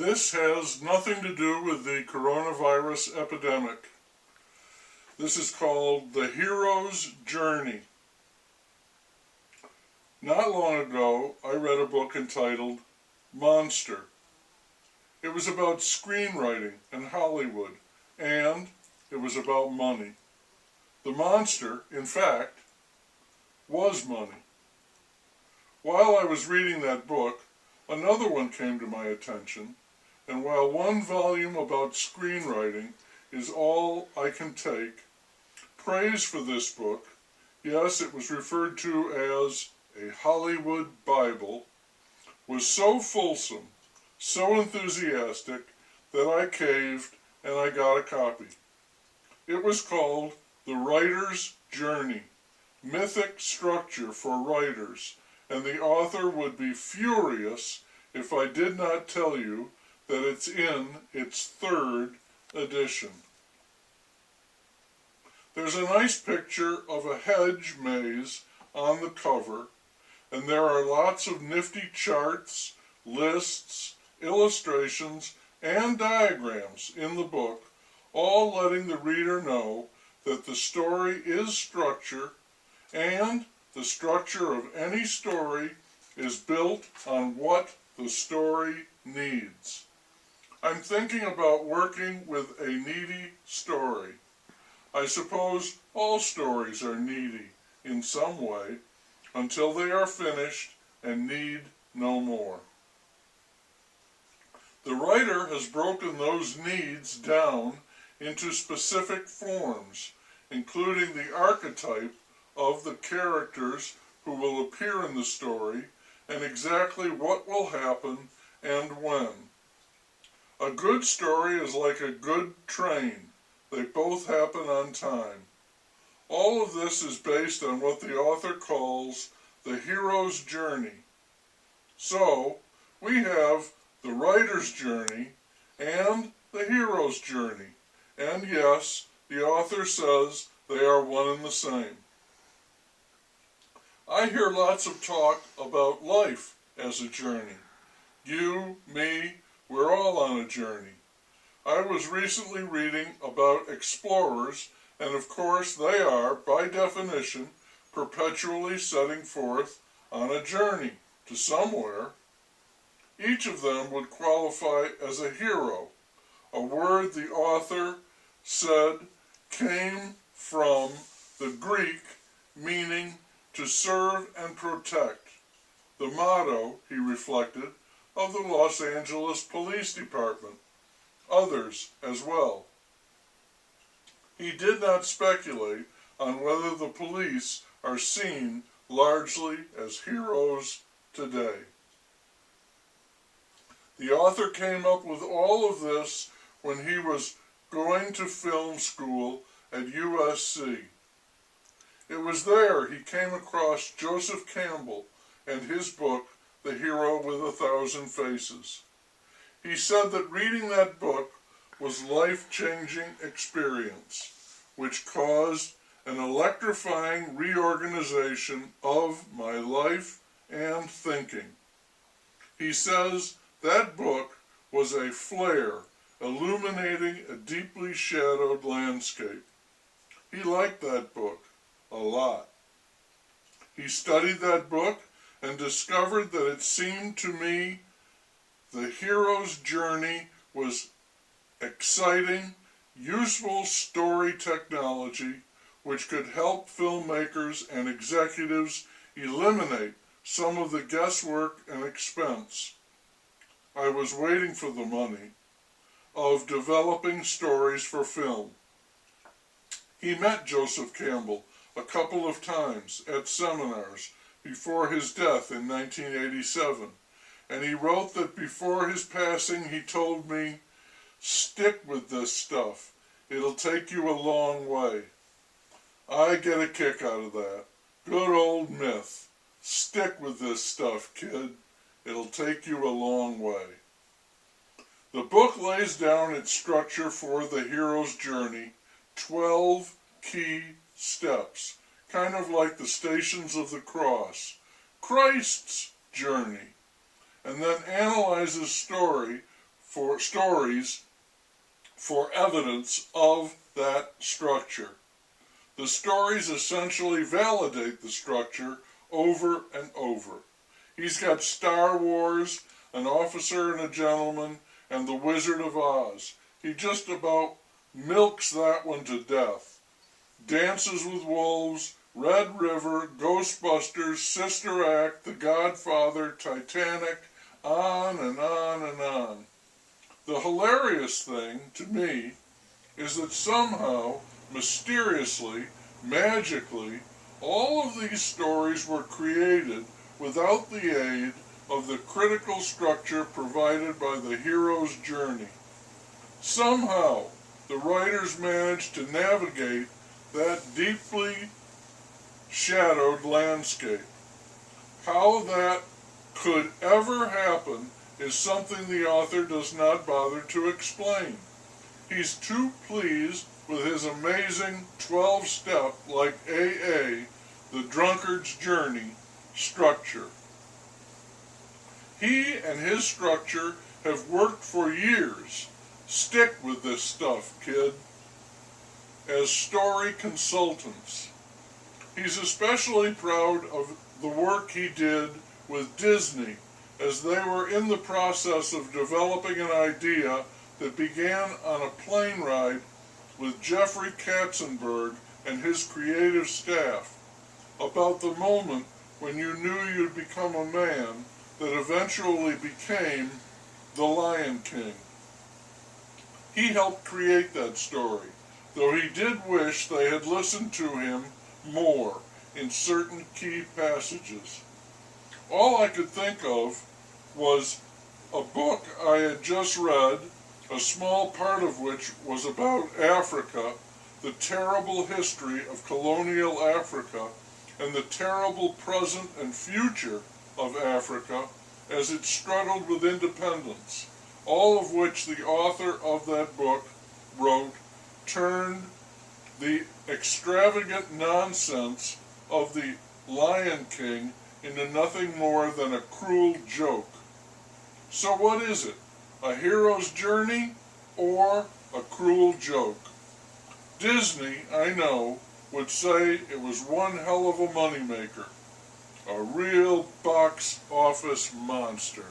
This has nothing to do with the coronavirus epidemic. This is called The Hero's Journey. Not long ago, I read a book entitled Monster. It was about screenwriting and Hollywood, and it was about money. The monster, in fact, was money. While I was reading that book, another one came to my attention, and while one volume about screenwriting is all I can take, praise for this book, yes, it was referred to as a Hollywood Bible, was so fulsome, so enthusiastic, that I caved and I got a copy. It was called The Writer's Journey, Mythic Structure for Writers, and the author would be furious if I did not tell you that it's in its third edition. There's a nice picture of a hedge maze on the cover, and there are lots of nifty charts, lists, illustrations, and diagrams in the book, all letting the reader know that the story is structure, and the structure of any story is built on what the story needs. I'm thinking about working with a needy story. I suppose all stories are needy in some way until they are finished and need no more. The writer has broken those needs down into specific forms, including the archetype of the characters who will appear in the story and exactly what will happen and when. A good story is like a good train. They both happen on time. All of this is based on what the author calls the hero's journey. So, we have the writer's journey and the hero's journey. And yes, the author says they are one and the same. I hear lots of talk about life as a journey. You, me, we're all on a journey. I was recently reading about explorers, and of course they are, by definition, perpetually setting forth on a journey to somewhere. Each of them would qualify as a hero, a word the author said came from the Greek meaning to serve and protect, the motto, he reflected, of the Los Angeles Police Department, others as well. He did not speculate on whether the police are seen largely as heroes today. The author came up with all of this when he was going to film school at USC. It was there he came across Joseph Campbell and his book, The Hero with a Thousand Faces. He said that reading that book was a life-changing experience, which caused an electrifying reorganization of my life and thinking. He says that book was a flare illuminating a deeply shadowed landscape. He liked that book a lot. He studied that book and discovered that it seemed to me the hero's journey was exciting, useful story technology which could help filmmakers and executives eliminate some of the guesswork and expense. I was waiting for the money of developing stories for film. He met Joseph Campbell a couple of times at seminars before his death in 1987, and he wrote that before his passing he told me, "Stick with this stuff. It'll take you a long way." I get a kick out of that. Good old myth. Stick with this stuff, kid. It'll take you a long way. The book lays down its structure for the hero's journey, 12 key steps, kind of like the Stations of the Cross, Christ's journey, and then analyzes story for stories for evidence of that structure. The stories essentially validate the structure over and over. He's got Star Wars, An Officer and a Gentleman, and The Wizard of Oz. He just about milks that one to death. Dances with Wolves, Red River, Ghostbusters, Sister Act, The Godfather, Titanic, on and on and on. The hilarious thing, to me, is that somehow, mysteriously, magically, all of these stories were created without the aid of the critical structure provided by the hero's journey. Somehow, the writers managed to navigate that deeply shadowed landscape. How that could ever happen is something the author does not bother to explain. He's too pleased with his amazing 12-step, like AA, the drunkard's journey, structure. He and his structure have worked for years. Stick with this stuff, kid. As story consultants. He's especially proud of the work he did with Disney as they were in the process of developing an idea that began on a plane ride with Jeffrey Katzenberg and his creative staff about the moment when you knew you'd become a man that eventually became the Lion King. He helped create that story, though he did wish they had listened to him more in certain key passages. All I could think of was a book I had just read, a small part of which was about Africa, the terrible history of colonial Africa, and the terrible present and future of Africa as it struggled with independence, all of which the author of that book wrote turned the extravagant nonsense of the Lion King into nothing more than a cruel joke. So what is it? A hero's journey or a cruel joke? Disney, I know, would say it was one hell of a moneymaker. A real box office monster.